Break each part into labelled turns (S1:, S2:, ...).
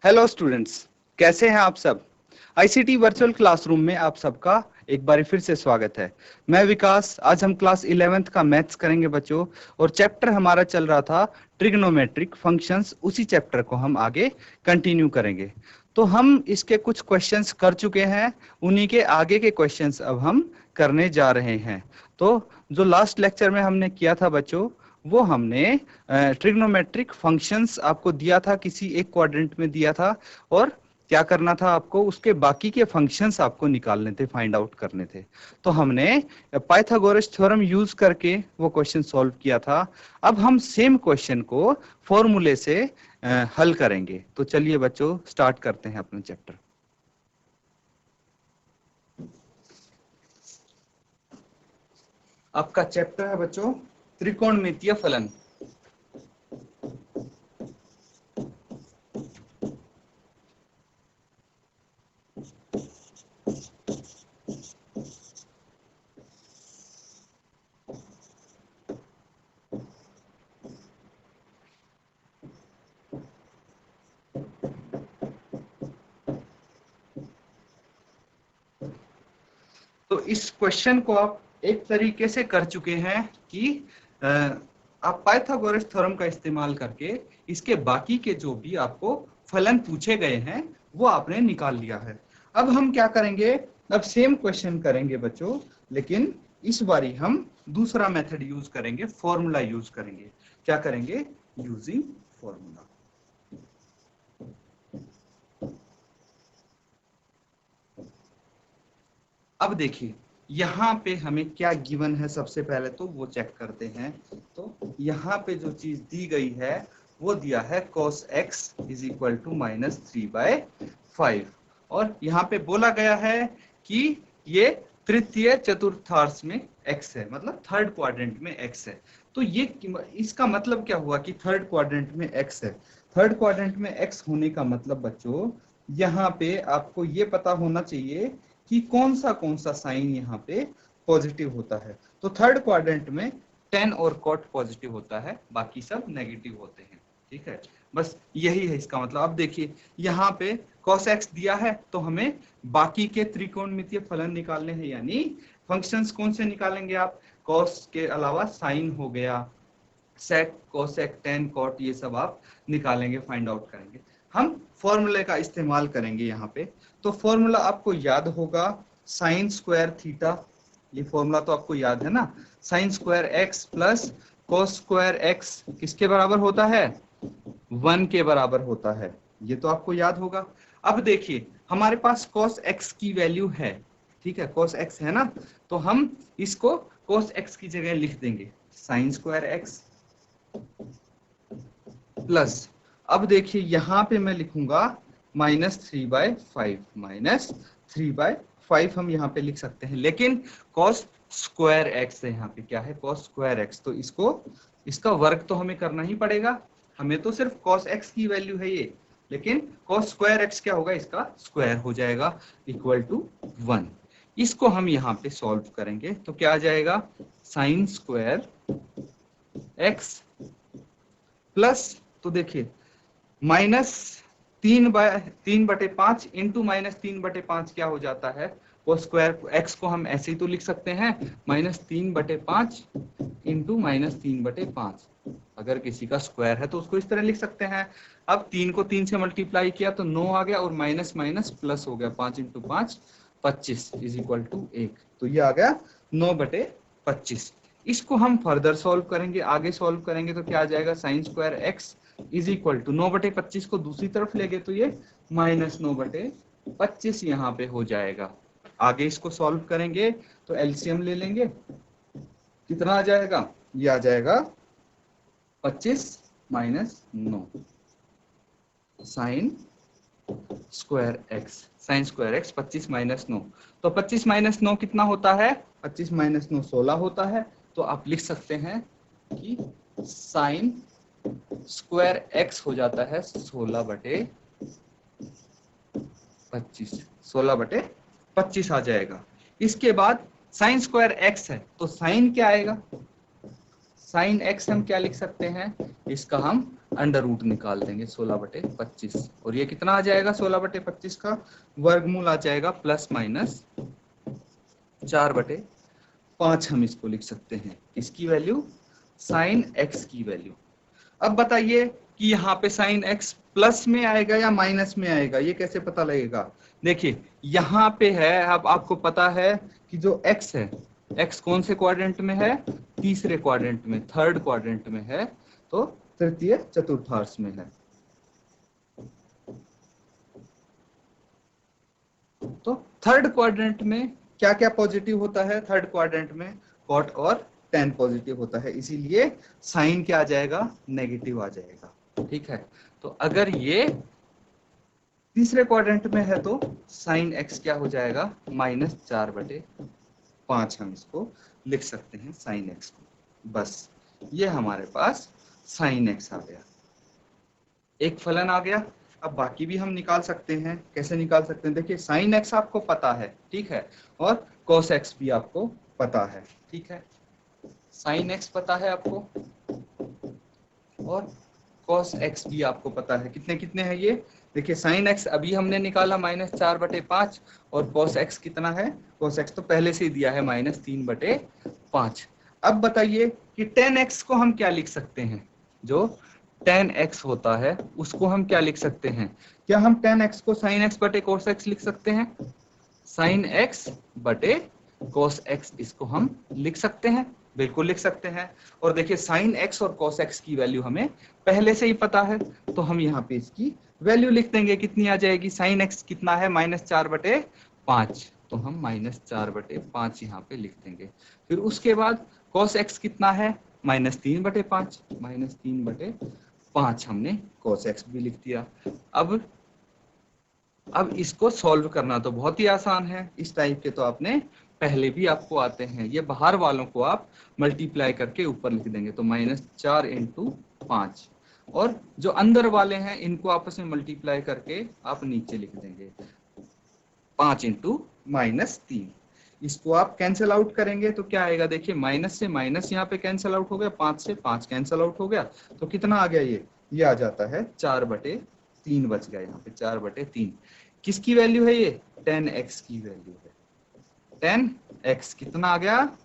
S1: Hello students, कैसे हैं आप सब। आईसीटी वर्चुअल क्लासरूम में आप सबका एक बार फिर से स्वागत है। मैं विकास। आज हम क्लास 11th का मैथ्स करेंगे बच्चों, और चैप्टर हमारा चल रहा था ट्रिग्नोमेट्रिक फंक्शंस। उसी चैप्टर को हम आगे कंटिन्यू करेंगे। तो हम इसके कुछ क्वेश्चंस कर चुके हैं, उन्हीं के आगे के क्वेश्चंस अब हम करने जा रहे हैं। तो जो लास्ट लेक्चर में हमने किया था बच्चों, वो हमने ट्रिग्नोमेट्रिक फंक्शंस आपको दिया था, किसी एक क्वाड्रेंट में दिया था, और क्या करना था आपको, उसके बाकी के फंक्शंस आपको निकालने थे, फाइंड आउट करने थे। तो हमने पाइथागोरस थ्योरम यूज करके वो क्वेश्चन सॉल्व किया था। अब हम सेम क्वेश्चन को फॉर्मूले से हल करेंगे। तो चलिए बच्चों, स्टार्ट करते हैं अपना चैप्टर। आपका चैप्टर है बच्चों त्रिकोणमितीय फलन। तो इस क्वेश्चन को आप एक तरीके से कर चुके हैं कि आप पाइथागोरस थ्योरम का इस्तेमाल करके इसके बाकी के जो भी आपको फलन पूछे गए हैं वो आपने निकाल लिया है। अब हम क्या करेंगे, अब सेम क्वेश्चन करेंगे बच्चों, लेकिन इस बारी हम दूसरा मेथड यूज करेंगे, फॉर्मूला यूज करेंगे। क्या करेंगे? Using formula. अब देखिए यहाँ पे हमें क्या गिवन है, सबसे पहले तो वो चेक करते हैं। तो यहाँ पे जो चीज दी गई है वो दिया है cos x is equal to -3/5, और यहाँ पे बोला गया है कि ये तृतीय चतुर्थांश में x है, मतलब थर्ड क्वाड्रेंट में x है। तो ये इसका मतलब क्या हुआ कि थर्ड क्वाड्रेंट में x है। थर्ड क्वाड्रेंट में x होने का मतलब बच्चों, यहाँ पे आपको ये पता होना चाहिए कि कौन सा साइन यहाँ पे पॉजिटिव होता है। तो थर्ड क्वाड्रेंट में tan और cot पॉजिटिव होता है, बाकी सब नेगेटिव होते हैं। ठीक है, बस यही है इसका मतलब। अब देखिए यहाँ पे cos x दिया है, तो हमें बाकी के त्रिकोणमितीय फलन निकालने हैं, यानी फंक्शंस कौन से निकालेंगे आप? cos के अलावा साइन हो गया, sec, cosec, tan, cot, ये सब आप निकालेंगे, फाइंड आउट करेंगे। हम फॉर्मूले का इस्तेमाल करेंगे यहाँ पे। तो फॉर्मूला आपको याद होगा, साइन स्क्वायर थीटा। ये फॉर्मूला तो आपको याद है ना, sign square x plus cos square x किसके बराबर होता है? 1 के बराबर होता है। ये तो आपको याद होगा। अब देखिए हमारे पास cos x की वैल्यू है, ठीक है, cos x है ना, तो हम इसको cos x की जगह लिख देंगे साइन स्क्वायर एक्स प्लस, अब देखिए यहाँ पे मैं लिखूंगा -3/5, -3/5 हम यहाँ पे लिख सकते हैं, लेकिन cos स्क्वायर एक्स है, यहाँ पे क्या है? cos square x. तो इसका वर्ग तो हमें करना ही पड़ेगा। हमें तो सिर्फ cos x की वैल्यू है ये, लेकिन cos स्क्वायर एक्स क्या होगा? इसका स्क्वायर हो जाएगा, इक्वल टू 1। इसको हम यहाँ पे सॉल्व करेंगे तो क्या आ जाएगा? साइन स्क्वायर एक्स प्लस, तो देखिए -3/5 इंटू -3/5 क्या हो जाता है? वो स्क्वायर एक्स को हम ऐसे ही तो लिख सकते हैं, -3/5 इंटू -3/5। अगर किसी का स्क्वायर है तो उसको इस तरह लिख सकते हैं। अब 3 को 3 से मल्टीप्लाई किया तो 9 आ गया, और माइनस माइनस प्लस हो गया, 5 इंटू 5 25 इज इक्वल टू 1। तो ये आ गया 9/25। इसको हम फर्दर सॉल्व करेंगे, आगे सॉल्व करेंगे तो क्या आ जाएगा? Sine square x is equal to 9/25 को दूसरी तरफ ले गए तो ये -9/25 यहाँ पे हो जाएगा। आगे इसको सॉल्व करेंगे तो एलसीएम ले लेंगे, कितना आ जाएगा? ये आ जाएगा 25 minus 9 sign square x. Sign square x 25 minus 9, तो 25 माइनस 9 कितना होता है? 25 माइनस 9 16 होता है। तो आप लिख सकते हैं कि साइन स्क्वायर एक्स हो जाता है 16/25, 16/25 आ जाएगा। इसके बाद साइन स्क्वायर एक्स है तो साइन क्या आएगा? साइन एक्स हम क्या लिख सकते हैं? इसका हम अंडर रूट निकाल देंगे 16/25 और ये कितना आ जाएगा 16/25 का वर्गमूल आ जाएगा प्लस माइनस 4/5 हम इसको लिख सकते हैं। इसकी वैल्यू साइन एक्स की वैल्यू। अब बताइए कि यहाँ पे साइन एक्स प्लस में आएगा या माइनस में आएगा, ये कैसे पता लगेगा? देखिए यहाँ पे है, अब आपको पता है कि जो एक्स है, एक्स कौन से क्वाड्रेंट में है? तीसरे क्वाड्रेंट में, थर्ड क्वाड्रेंट में है, तो तृतीय चतुर्थांश में है। तो थर्ड क्वाड्रेंट में क्या क्या पॉजिटिव होता है? थर्ड क्वाड्रेंट में कॉट और टेन पॉजिटिव होता है, इसीलिए साइन क्या आ जाएगा? नेगेटिव आ जाएगा। ठीक है, तो अगर ये तीसरे क्वाड्रेंट में है तो साइन एक्स क्या हो जाएगा? -4/5 हम इसको लिख सकते हैं साइन एक्स को। बस ये हमारे पास साइन एक्स आ गया, एक फलन आ गया। अब बाकी भी हम निकाल सकते हैं। कैसे निकाल सकते हैं? देखिए साइन एक्स आपको पता है, ठीक है, और कॉस एक्स भी आपको पता है, ठीक है। साइन एक्स पता है आपको और कॉस एक्स भी आपको पता है। कितने कितने हैं ये? देखिए साइन एक्स अभी हमने निकाला -4/5 और कॉस एक्स कितना है? कॉस एक्स तो पहले से ही दिया है -3/5। अब बताइए कि tan x को हम क्या लिख सकते हैं? जो tan x होता है उसको हम क्या लिख सकते हैं? क्या हम tan x को sin x बटे cos x लिख सकते हैं? sin x बटे cos x इसको हम लिख सकते हैं, बिल्कुल लिख सकते हैं। और देखिए sin x और cos x की वैल्यू हमें पहले से ही पता है, तो हम यहाँ पे इसकी वैल्यू लिख देंगे। कितनी आ जाएगी? sin x कितना है? -4/5, तो हम -4/5 यहाँ पे लिख देंगे। फिर उसके बाद cos x कितना है? -3/5, -3/5 हमने cos x भी लिख दिया। अब इसको सॉल्व करना तो बहुत ही आसान है, इस टाइप के तो आपने पहले भी आपको आते हैं। ये बाहर वालों को आप मल्टीप्लाई करके ऊपर लिख देंगे, तो -4 × 5, और जो अंदर वाले हैं इनको आपस में मल्टीप्लाई करके आप नीचे लिख देंगे 5 × -3। इसको आप कैंसिल आउट करेंगे तो क्या आएगा? देखिए माइनस से माइनस यहाँ पे कैंसिल आउट हो गया, 5 से 5 कैंसिल आउट हो गया, तो कितना आ गया? ये आ जाता है 4/3 बच गया यहाँ पे, 4/3। किसकी वैल्यू है ये? tan x की वैल्यू है। tan x कितना आ गया?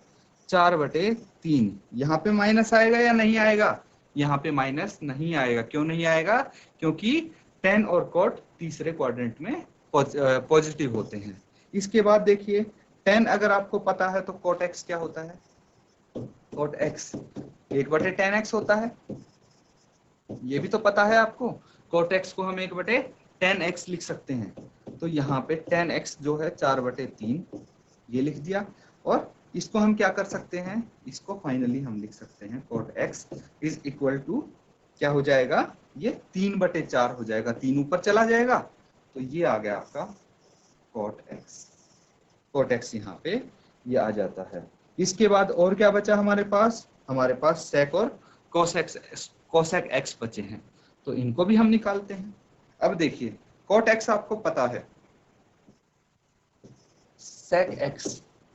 S1: 4/3। यहाँ पे माइनस आएगा या नहीं आएगा? यहाँ पे माइनस नहीं आएगा। क्यों नहीं आएगा? क्योंकि tan और cot तीसरे क्वाड्रेंट में पॉजिटिव होते हैं। इसके बाद देखिए tan अगर आपको पता है तो cot x क्या होता है? cot x 1/tan x होता है, ये भी तो पता है आपको। cot x को हम 1/tan x लिख सकते हैं, तो यहाँ पे tan x जो है 4/3 ये लिख दिया। और इसको हम क्या कर सकते हैं? इसको फाइनली हम लिख सकते हैं cot x is equal to क्या हो जाएगा? ये 3/4 हो जाएगा, 3 ऊपर चला जाएगा, तो ये आ गया आपका cot x। cot x यहाँ पे ये आ जाता है। इसके बाद और क्या बचा हमारे पास? हमारे पास sec और cosec x बचे हैं, तो इनको भी हम निकालते हैं। अब देखिए cot x आपको पता है,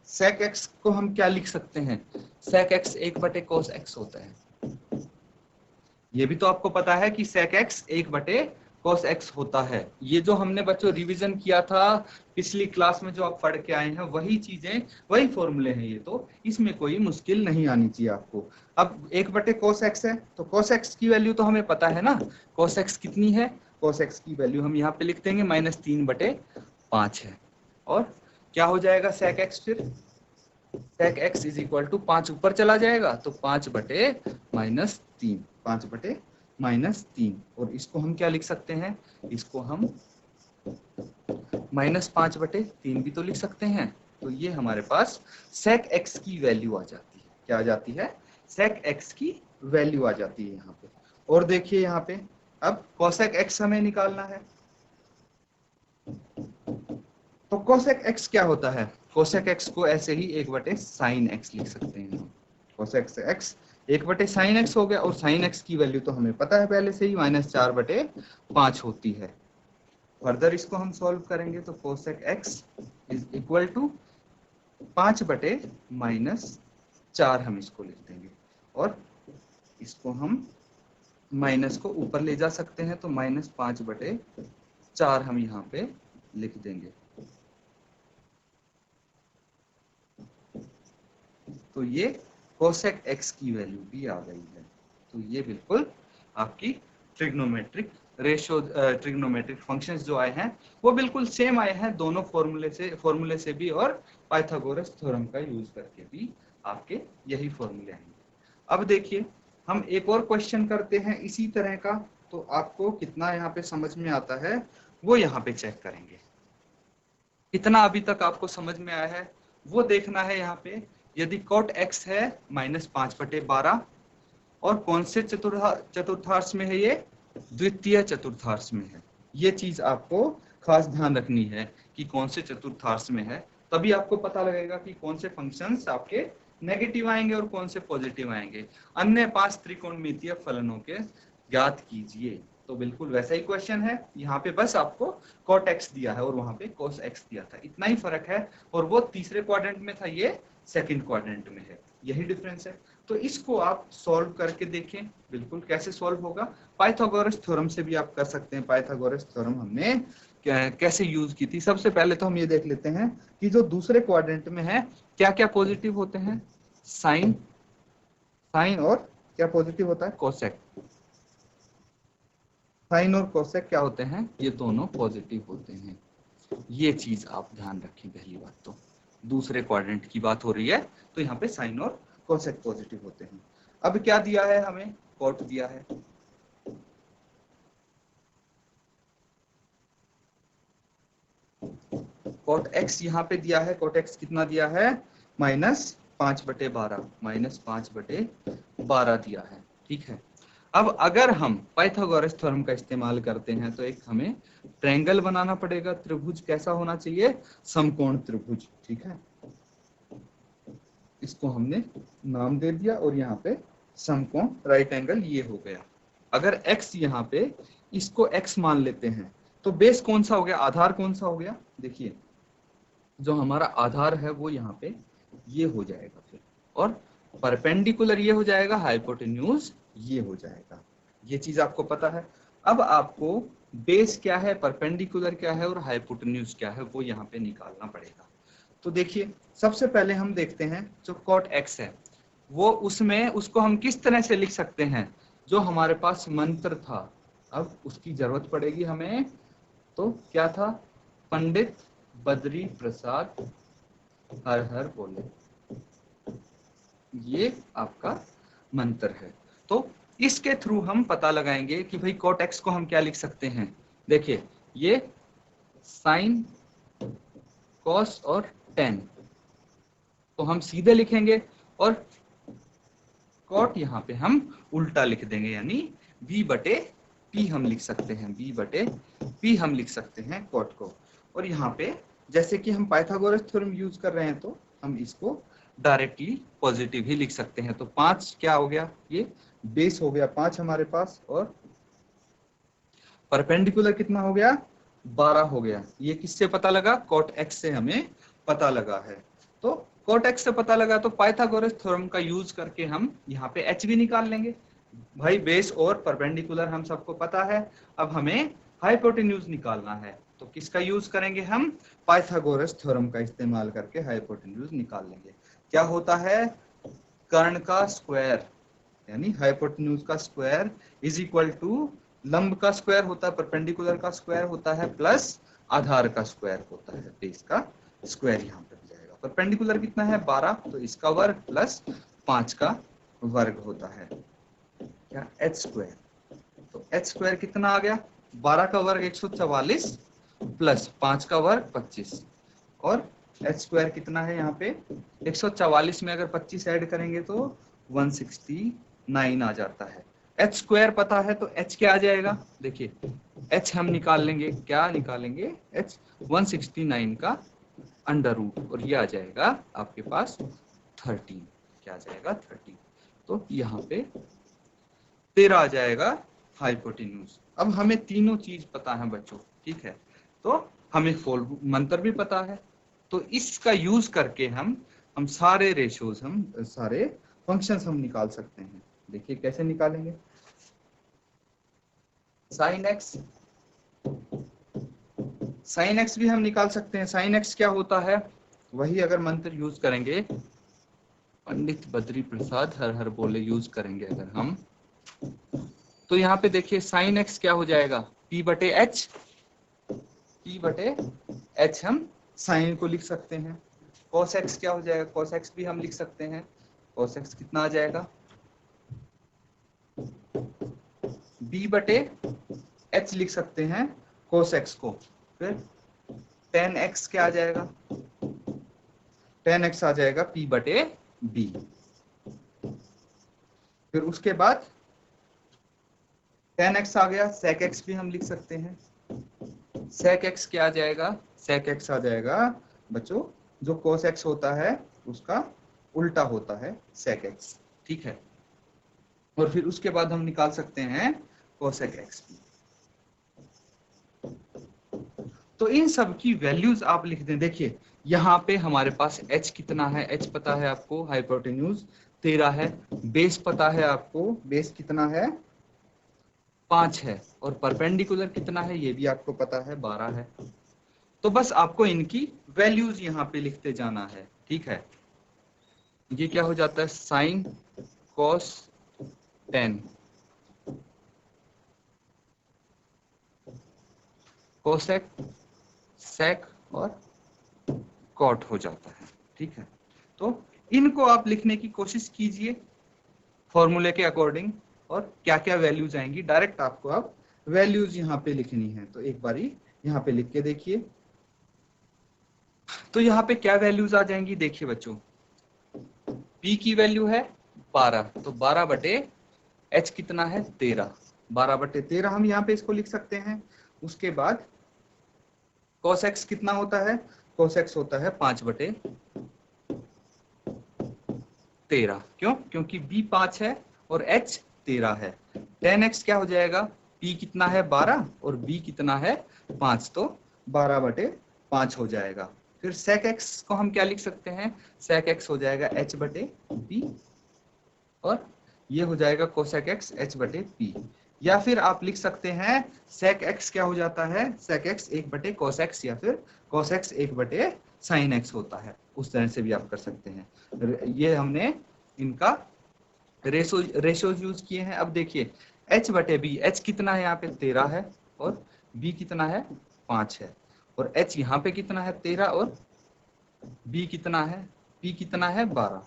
S1: sec x को हम क्या लिख सकते हैं? sec x 1/cos x होता है। ये भी तो आपको पता है कि sec x 1/cos x होता है। ये जो हमने बच्चों रिवीजन किया था पिछली क्लास में, जो आप पढ़ के आए हैं, वही चीजें, वही फॉर्मूले हैं ये, तो इसमें कोई मुश्किल नहीं आनी चाहिए आपको। अब 1/cos x है, तो cos x की वैल्यू तो हमें पता है ना। cos x कितनी है? cos x की वैल्यू हम यहाँ पे लिख देंगे -3/5 है। और क्या हो जाएगा sec x? फिर sec x is equal to 5 ऊपर चला जाएगा, तो 5/-3, 5/-3। और इसको हम क्या लिख सकते हैं? इसको हम -5/3 भी तो लिख सकते हैं। तो ये हमारे पास sec x की वैल्यू आ जाती है। क्या आ जाती है? sec x की वैल्यू आ जाती है यहाँ पे। और देखिए यहाँ पे अब cosec x हमें निकालना है, तो cosec x क्या होता है? cosec x को ऐसे ही 1/sin x लिख सकते हैं। cosec x 1/sin x हो गया, और sin x की वैल्यू तो हमें पता है पहले से ही -4/5 होती है। फर्दर इसको हम सॉल्व करेंगे तो cosec x is equal to 5/-4 हम इसको लिख देंगे, और इसको हम माइनस को ऊपर ले जा सकते हैं, तो -5/4 हम यहाँ पे लिख देंगे। तो ये कोसेक एक्स की वैल्यू भी आ गई है। तो ये बिल्कुल आपकी ट्रिग्नोमेट्रिक रेशियो, ट्रिग्नोमेट्रिक फंक्शंस जो आए हैं वो बिल्कुल सेम आए हैं, दोनों फॉर्मूले से भी और पाइथागोरस थ्योरम का यूज करके भी आपके यही फॉर्मूले आएंगे। अब देखिए हम एक और क्वेश्चन करते हैं इसी तरह का, तो आपको कितना यहाँ पे समझ में आता है वो यहाँ पे चेक करेंगे। कितना अभी तक आपको समझ में आया है वो देखना है। यहाँ पे यदि cot x है -5/12 और कौन से चतुर्थांश में है, ये द्वितीय चतुर्थांश में है। ये चीज आपको खास ध्यान रखनी है कि कौन से चतुर्थांश में है, तभी आपको पता लगेगा कि कौन से फंक्शंस आपके नेगेटिव आएंगे और कौन से पॉजिटिव आएंगे। अन्य 5 त्रिकोणमितीय फलनों के ज्ञात कीजिए। तो बिल्कुल वैसा ही क्वेश्चन है, यहाँ पे बस आपको cot x दिया है और वहां पे cos x दिया था, इतना ही फर्क है। और वो तीसरे क्वाड्रेंट में था, ये सेकंड क्वाड्रेंट में है, यही डिफरेंस है। तो इसको आप सॉल्व करके देखें, बिल्कुल कैसे सॉल्व होगा। पाइथागोरस थ्योरम से भी आप कर सकते हैं। पाइथागोरस थ्योरम हमने कैसे यूज की थी, सबसे पहले तो हम ये देख लेते हैं कि जो दूसरे क्वाड्रेंट में है क्या क्या पॉजिटिव होते हैं। साइन और क्या पॉजिटिव होता है, कोसेक। साइन और कोसेक क्या होते हैं, ये दोनों पॉजिटिव होते हैं। ये चीज आप ध्यान रखें। पहली बात तो दूसरे क्वाड्रेंट की बात हो रही है, तो यहाँ पे साइन और कोसेक पॉजिटिव होते हैं। अब क्या दिया है हमें, कॉट दिया है। कॉट एक्स यहाँ पे दिया है, कॉट एक्स कितना दिया है, -5/12, -5/12 दिया है, ठीक है। अब अगर हम पाइथागोरस थ्योरम का इस्तेमाल करते हैं तो एक हमें ट्रायंगल बनाना पड़ेगा। त्रिभुज कैसा होना चाहिए, समकोण त्रिभुज, ठीक है। इसको हमने नाम दे दिया और यहाँ पे समकोण राइट एंगल ये हो गया। अगर x यहाँ पे इसको x मान लेते हैं तो बेस कौन सा हो गया, आधार कौन सा हो गया, देखिए जो हमारा आधार है वो यहाँ पे ये हो जाएगा फिर, और परपेंडिकुलर ये हो जाएगा, हाइपोटेन्यूज ये हो जाएगा। ये चीज आपको पता है। अब आपको बेस क्या है, परपेंडिकुलर क्या है और हाइपोटेन्यूज क्या है वो यहाँ पे निकालना पड़ेगा। तो देखिए सबसे पहले हम देखते हैं जो कॉट एक्स है वो उसमें उसको हम किस तरह से लिख सकते हैं, जो हमारे पास मंत्र था अब उसकी जरूरत पड़ेगी हमें। तो क्या था, पंडित बद्री प्रसाद हर हर बोले, ये आपका मंत्र है। तो इसके थ्रू हम पता लगाएंगे कि भाई कॉट एक्स को हम क्या लिख सकते हैं। देखिए ये साइन कॉस और टेन तो हम सीधे लिखेंगे और कॉट यहाँ पे हम उल्टा लिख देंगे, यानी b/p हम लिख सकते हैं, b/p हम लिख सकते हैं कॉट को। और यहाँ पे जैसे कि हम पाइथागोरस थ्योरम यूज कर रहे हैं तो हम इसको डायरेक्टली पॉजिटिव ही लिख सकते हैं। तो 5 क्या हो गया, ये बेस हो गया 5 हमारे पास, और परपेंडिकुलर कितना हो गया, 12 हो गया। ये किससे पता लगा, कॉट एक्स से हमें पता लगा है। तो कॉट एक्स से पता लगा तो पाइथागोरस थ्योरम का यूज करके हम यहाँ पे एच भी निकाल लेंगे। भाई बेस और परपेंडिकुलर हम सबको पता है, अब हमें हाइपोटेन्यूज निकालना है। तो किसका यूज करेंगे हम, पाइथागोरस थ्योरम का इस्तेमाल करके हाइपोटेन्यूज निकाल लेंगे। क्या होता है, कर्ण का स्क्वायर यानी हाइपोटेन्यूज का स्क्वायर इज इक्वल टू लंब का स्क्वायर होता है, परपेंडिकुलर का स्क्वायर होता है, प्लस आधार का स्क्वायर होता है। बेस का स्क्वायर यहाँ पे हो जाएगा। परपेंडिकुलर कितना है 12, तो इसका वर्ग प्लस 5 का वर्ग होता है, क्या एच स्क्वायर। तो एच स्क्वायर कितना आ गया, 12 का वर्ग 144 प्लस 5 का वर्ग 25, और एच स्क्वायर कितना है यहाँ पे 144 में अगर 25 ऐड करेंगे तो 169 आ जाता है। एच स्क्वायर पता है तो एच क्या आ जाएगा, देखिए एच हम निकाल लेंगे, क्या निकालेंगे, एच 169 का अंडर रूट, और ये आ जाएगा आपके पास 13, क्या आ जाएगा 13। तो यहाँ पे 13 आ जाएगा हाइपोटेन्यूज। अब हमें तीनों चीज पता है बच्चों, ठीक है, तो हमें मंत्र भी पता है। तो इसका यूज करके हम सारे रेशियोज, हम सारे फंक्शंस हम निकाल सकते हैं। देखिए कैसे निकालेंगे, साइन एक्स, साइन एक्स भी हम निकाल सकते हैं। साइन एक्स क्या होता है, वही अगर मंत्र यूज करेंगे, पंडित बद्री प्रसाद हर हर बोले यूज करेंगे अगर हम, तो यहाँ पे देखिए साइन एक्स क्या हो जाएगा, p बटे एच, p बटे एच हम साइन को लिख सकते हैं। cos x क्या हो जाएगा, cos x भी हम लिख सकते हैं। cos x कितना आ जाएगा, b बटे h लिख सकते हैं cos x को। फिर tan x क्या आ जाएगा, tan x आ जाएगा p बटे b। फिर उसके बाद tan x आ गया, sec x भी हम लिख सकते हैं। sec x क्या आ जाएगा, sec x आ जाएगा बच्चों जो cos x होता है उसका उल्टा होता है sec x, ठीक है। और फिर उसके बाद हम निकाल सकते हैं cosec x भी। तो इन सब की वैल्यूज आप लिख दें। देखिए यहाँ पे हमारे पास h कितना है, h पता है आपको, हाइपोटेन्यूज 13 है, बेस पता है आपको, बेस कितना है 5 है, और परपेंडिकुलर कितना है ये भी आपको पता है 12 है। तो बस आपको इनकी वैल्यूज यहाँ पे लिखते जाना है, ठीक है। ये क्या हो जाता है, sine cos tan, cosec sec और कॉट हो जाता है, ठीक है। तो इनको आप लिखने की कोशिश कीजिए फॉर्मूले के अकॉर्डिंग, और क्या क्या वैल्यूज आएंगी डायरेक्ट आपको अब वैल्यूज यहाँ पे लिखनी है। तो एक बारी यहाँ पे लिख के देखिए, तो यहाँ पे क्या वैल्यूज आ जाएंगी, देखिए बच्चों p की वैल्यू है 12, तो 12 बटे h कितना है 13, 12 बटे 13 हम यहाँ पे इसको लिख सकते हैं। उसके बाद cos x कितना होता है, cos x होता है 5 बटे 13, क्यों, क्योंकि b 5 है और h 13 है। tan x क्या हो जाएगा, p कितना है 12 और b कितना है 5, तो 12 बटे 5 हो जाएगा। फिर sec x को हम क्या लिख सकते हैं, sec x हो जाएगा h बटे p, और ये हो जाएगा cosec x h बटे p। या फिर आप लिख सकते हैं sec x क्या हो जाता है, sec x 1 बटे cos x, या फिर cos x 1 बटे sin x होता है, उस तरह से भी आप कर सकते हैं। ये हमने इनका रेशोज यूज किए हैं। अब देखिए h बटे b, h कितना है यहाँ पे 13 है और b कितना है 5 है, और h यहाँ पे कितना है 13 और b कितना है, p कितना है 12।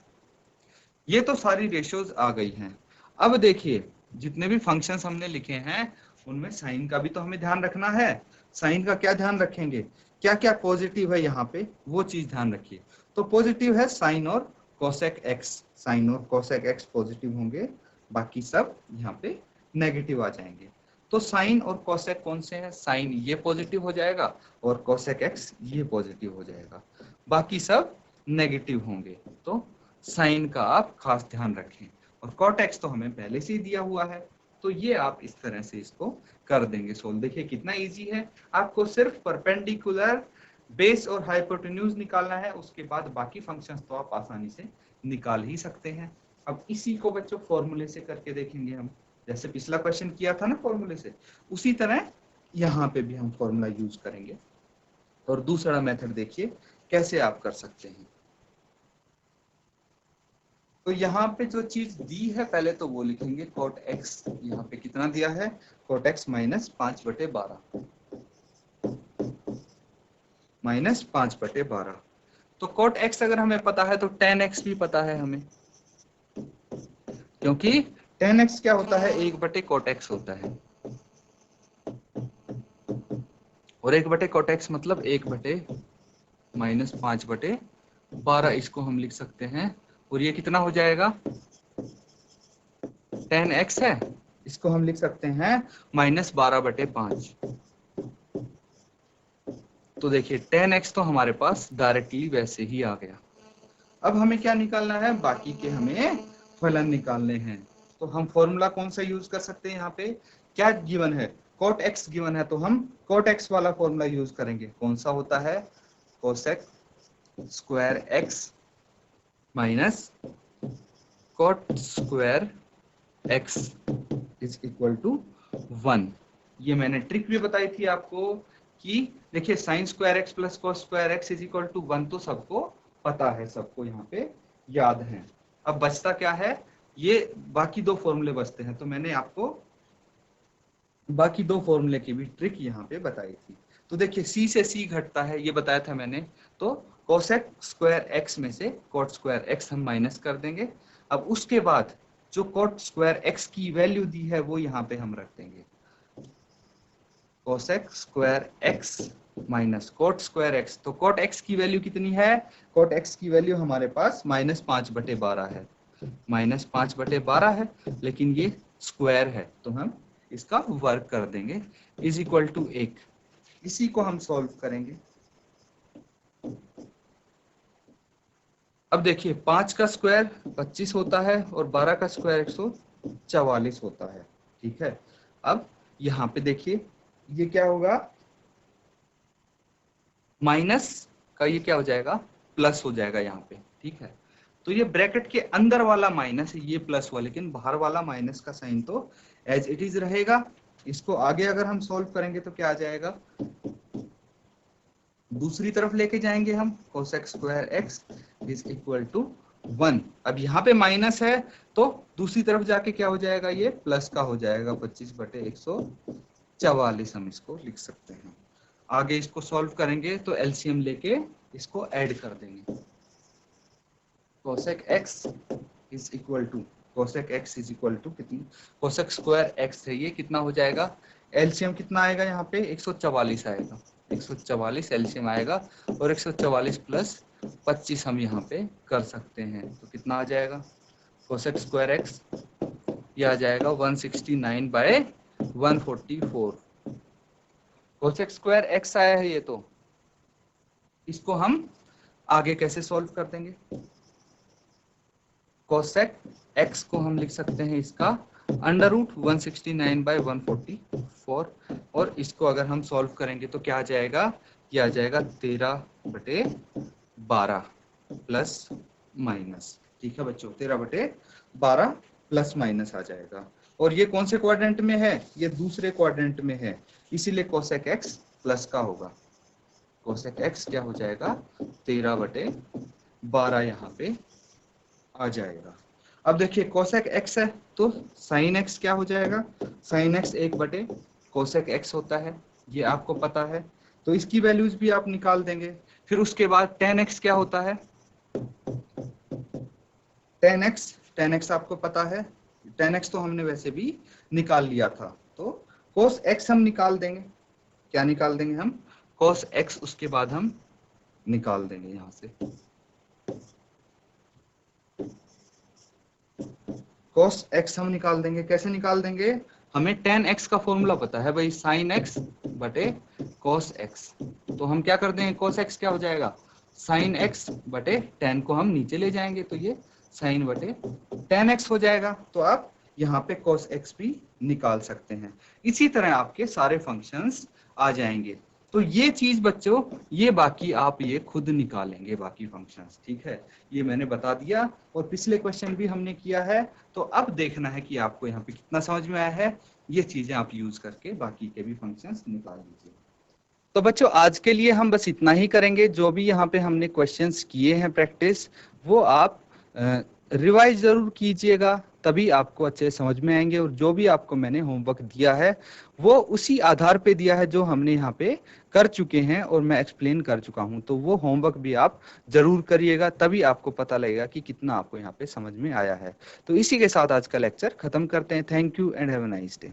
S1: ये तो सारी रेशियोज आ गई हैं। अब देखिए जितने भी फंक्शंस हमने लिखे हैं उनमें साइन का भी तो हमें ध्यान रखना है। साइन का क्या ध्यान रखेंगे, क्या क्या पॉजिटिव है यहाँ पे वो चीज ध्यान रखिए। तो पॉजिटिव है साइन और कोसेक एक्स, साइन और कोसेक एक्स पॉजिटिव होंगे, बाकी सब यहाँ पे नेगेटिव आ जाएंगे। तो साइन और कोसेक कौन से हैं, साइन ये पॉजिटिव हो जाएगा और कोसेक एक्स ये पॉजिटिव हो जाएगा, बाकी सब नेगेटिव होंगे। तो साइन का आप खास ध्यान रखें। और कॉट एक्स तो हमें पहले से ही दिया हुआ है, तो ये आप इस तरह से इसको कर देंगे सोल्व। देखिए कितना इजी है, आपको सिर्फ परपेंडिकुलर बेस और हाइपोटेन्यूज निकालना है, उसके बाद बाकी फंक्शंस तो आप आसानी से निकाल ही सकते हैं। अब इसी को बच्चों फॉर्मूले से करके देखेंगे हम, जैसे पिछला क्वेश्चन किया था ना फॉर्मूले से, उसी तरह यहाँ पे भी हम फॉर्मूला यूज करेंगे। और दूसरा मेथड देखिए कैसे आप कर सकते हैं। तो यहाँ पे जो चीज दी है पहले तो वो लिखेंगे, कोट एक्स यहाँ पे कितना दिया है, कोट एक्स माइनस 5 बटे 12, माइनस 5 बटे 12। तो कोट एक्स अगर हमें पता है तो टेन एक्स भी पता है हमें, क्योंकि टेन एक्स क्या होता है, 1 बटे कोट एक्स होता है, और 1 बटे कोट एक्स मतलब 1 बटे माइनस 5 बटे 12, इसको हम लिख सकते हैं। और ये कितना हो जाएगा, टेन एक्स है, इसको हम लिख सकते हैं माइनस 12 बटे 5। तो देखिए टेन एक्स तो हमारे पास डायरेक्टली वैसे ही आ गया। अब हमें क्या निकालना है, बाकी के हमें फलन निकालने हैं। तो हम फॉर्मूला कौन सा यूज कर सकते हैं, यहाँ पे क्या गिवन है, कोट एक्स गिवन है, तो हम कोट एक्स वाला फॉर्मूला यूज करेंगे। कौन सा होता है, cosec square x minus cot square x is equal to 1। ये मैंने ट्रिक भी बताई थी आपको कि देखिए sine square x plus cos square x is equal to 1 तो सबको पता है, सबको यहाँ पे याद है। अब बचता क्या है, ये बाकी दो फॉर्मूले बचते हैं, तो मैंने आपको बाकी दो फॉर्मूले की भी ट्रिक यहाँ पे बताई थी। तो देखिए सी से सी घटता है, ये बताया था मैंने। तो कोसेक स्क्वायर एक्स में से कॉट स्क्वायर एक्स हम माइनस कर देंगे। अब उसके बाद जो कॉट स्क्वायर एक्स की वैल्यू दी है वो यहाँ पे हम रख देंगे, cosec square x minus cot square x. तो कॉट एक्स की वैल्यू कितनी है, कॉट एक्स की वैल्यू हमारे पास -5/12 है, -5/12 है, लेकिन ये स्क्वायर है तो हम इसका वर्ग कर देंगे इज इक्वल टू 1। इसी को हम सॉल्व करेंगे। अब देखिए 5 का स्क्वायर 25 होता है और 12 का स्क्वायर 144 होता है, ठीक है। अब यहाँ पे देखिए ये क्या होगा, माइनस का ये क्या हो जाएगा, प्लस हो जाएगा यहाँ पे, ठीक है। तो ये ब्रैकेट के अंदर वाला माइनस है, ये प्लस हुआ, लेकिन बाहर वाला माइनस का साइन तो एज इट इज रहेगा। इसको आगे अगर हम सॉल्व करेंगे तो क्या आ जाएगा, दूसरी तरफ लेके जाएंगे हम, cosec square x is equal to 1। अब यहाँ पे माइनस है तो दूसरी तरफ जाके क्या हो जाएगा, ये प्लस का हो जाएगा, 25/144 हम इसको लिख सकते हैं। आगे इसको सॉल्व करेंगे तो एलसीएम लेके इसको ऐड कर देंगे। Cosec x is equal to कितनी, कोसेक स्क्वायर एक्स है, ये कितना हो जाएगा, एलसीएम कितना आएगा यहाँ पे 144 आएगा, 144 एलसीएम आएगा, और 144 प्लस 25 हम यहाँ पे कर सकते हैं, तो कितना आ जाएगा, कोसेक स्क्वायर एक्स ये आ जाएगा 169/144। कोसेक स्क्वायर एक्स आया है ये, तो इसको हम आगे कैसे सॉल्व कर देंगे, कोसेक एक्स को हम लिख सकते हैं इसका √169/144, और इसको अगर हम सॉल्व करेंगे तो क्या आ जाएगा, ये आ जाएगा 13/12 प्लस माइनस, ठीक है बच्चों, 13/12 प्लस माइनस आ जाएगा। और ये कौन से क्वाड्रेंट में है, ये दूसरे क्वाड्रेंट में है, इसीलिए कोसेक एक्स प्लस का होगा। कोसेक एक्स क्या हो जाएगा, 13/12 यहाँ पे आ जाएगा। अब देखिए कोसेक एक्स है तो साइन एक्स क्या हो जाएगा, साइन एक्स 1/कोसेक एक्स होता है, ये आपको पता है, तो इसकी वैल्यूज भी आप निकाल देंगे। फिर उसके बाद टेन एक्स क्या होता है, टेन एक्स आपको पता है, टेन एक्स तो हमने वैसे भी निकाल लिया था, तो कोस एक्स हम निकाल देंगे, क्या निकाल देंगे हम, कोस एक्स, उसके बाद हम निकाल देंगे यहाँ से कोस एक्स हम निकाल देंगे। कैसे निकाल देंगे, हमें टेन एक्स का फॉर्मूला पता है भाई, साइन एक्स बटे कोस एक्स, तो हम क्या कर देंगे, कोस एक्स क्या हो जाएगा, साइन एक्स बटे टेन को हम नीचे ले जाएंगे तो ये साइन बटे टेन एक्स हो जाएगा। तो आप यहाँ पे कोस एक्स भी निकाल सकते हैं। इसी तरह आपके सारे फंक्शंस आ जाएंगे। तो ये चीज बच्चों, ये बाकी आप ये खुद निकालेंगे बाकी फंक्शंस, ठीक है, ये मैंने बता दिया, और पिछले क्वेश्चन भी हमने किया है। तो अब देखना है कि आपको यहाँ पे कितना समझ में आया है, ये चीजें आप यूज करके बाकी के भी फंक्शंस निकाल लीजिए। तो बच्चों आज के लिए हम बस इतना ही करेंगे। जो भी यहाँ पे हमने क्वेश्चंस किए हैं प्रैक्टिस, वो आप रिवाइज जरूर कीजिएगा, तभी आपको अच्छे समझ में आएंगे। और जो भी आपको मैंने होमवर्क दिया है वो उसी आधार पे दिया है जो हमने यहाँ पे कर चुके हैं और मैं एक्सप्लेन कर चुका हूँ। तो वो होमवर्क भी आप जरूर करिएगा, तभी आपको पता लगेगा कि कितना आपको यहाँ पे समझ में आया है। तो इसी के साथ आज का लेक्चर खत्म करते हैं। Thank you and have a nice day.